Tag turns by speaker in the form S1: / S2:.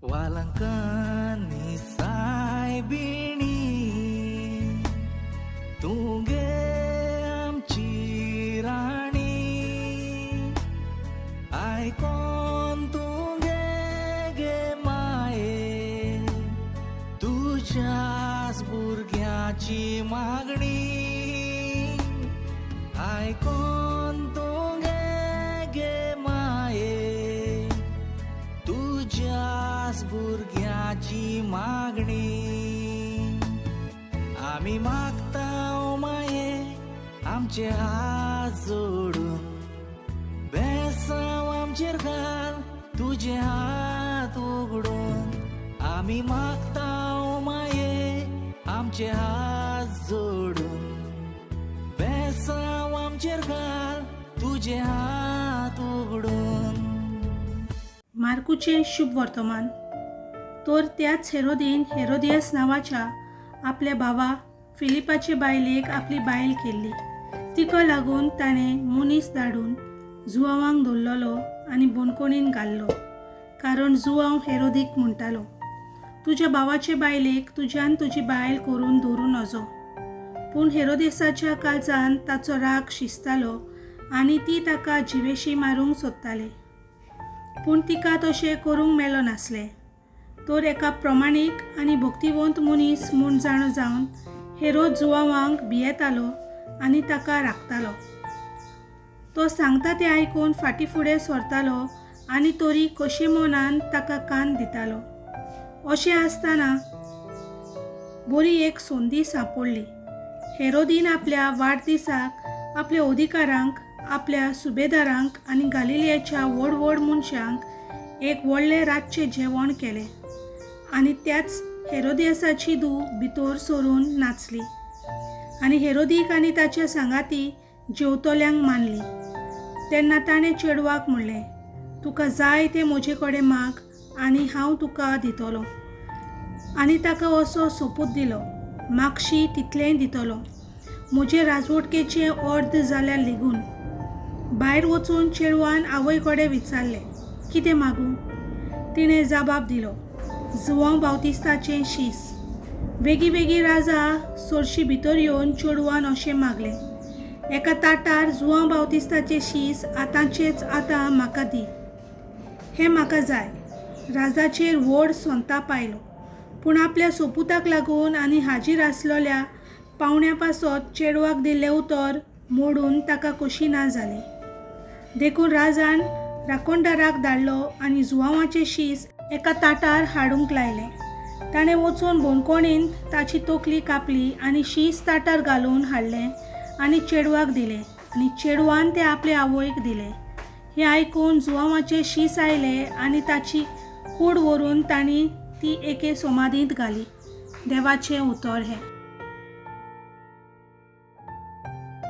S1: वालंकांनी सायबिणी तुगे आमची राणी आयकोन तुगे गे माये तुझ्याच भुरग्याची मागणी आयकोन तुगे गे माये तुझ्याच भुरग्याची मागणी आमी मागता ओ माये आमचे हात जोडून बेसांव आमचेर घाल तुझे हात उगडून आमी मागता ओ माये आमचे हात जोडून बेसांव आमचेर घाल तुझे हात उगडून.
S2: मार्कूचे शुभ वर्तमान. तर त्याच हेरोदीन हेरोदियास नावाच्या आपल्या भावा फिलिपाचे बायलेक आपली बायल केल्ली. तिका लागून ताणें मनीस धाडून जुआवांक दवरलेलो आनी बोनकोणीन घाल्लो, कारण जुआव हेरोदीक म्हणटालो, तुज्या भावाचे बायलेक तुज्यान तुजी बायल करून दवरूं नजो. पूण हेरोदेसाच्या काळजान ताचो राग शिजतालो आनी ती ताका जिवेशी मारूंक सोदताली. पूण तिका तशें करूंक मेळ्ळो नासलें. तर एका प्रमाणीक आनी भक्तिवंत मनीस म्हूण जाणो जावन हेरोद जुआवांक भियेतालो आनी ताका राखतालो. तो सांगता तें आयकून फाटीं फुडें सरतालो आनी तोरी कशे मनान ताका कान दितालो. अशें आसतना बरी एक संदी सांपडली. हेरोदीन आपल्या वाडदिसाक आपल्या अधिकारांक, आपल्या सुबेदारांक आनी गालिलियाच्या व्हड व्हड मनशांक एक व्हडलें रातचें जेवण केलें आनी त्याच हेरोदियासाची धूव भितर सरून नाचली आनी हेरोदीक आनी ताच्या सांगाती जेवतल्यांक मानली. तेन्ना ताणें चेडवाक म्हणलें, तुका जाय तें म्हजे कडेन माग आनी हांव तुका दितलो. आनी ताका असो सोपूत दिलो, मागशी तितलेंय दितलो. म्हजे राजवटकेचें अर्द जाल्यार लेगून. भायर वचून चेडवान आवय कडेन विचारलें, कितें मागूं? तिणें जबाब दिलो, जुआंव बावतिस्ताचें शीस. बेगी बेगी राजा चडशी भितर येवन चेडवान अशें मागलें, एका ताटार जुआंव बावतिस्ताचें शीस आतांचेच आतां म्हाका दी. हें म्हाका जाय. राजाचेर व्हड संताप आयलो. पूण आपल्या सोपुताक लागून आनी हाजीर आसलेल्या पावण्या पासत चेडवाक दिल्लें उतर मोडून ताका कशी ना जाली. देखून राजान राखणदाराक धाडलो आनी जुआंवाचें शीस एका ताटार हाडूंक लायलें. ताणें वचून बोनकोणीन ताची तकली कापली आनी शीस ताटार घालून हाडलें आनी चेडवाक दिलें आनी चेडवान तें आपल्या आवयक दिलें. हें आयकून जुआंवाचें शीस आयलें आनी ताची कूड व्हरून तांणी ती एके समाधींत घाली. देवाचें उतर हें.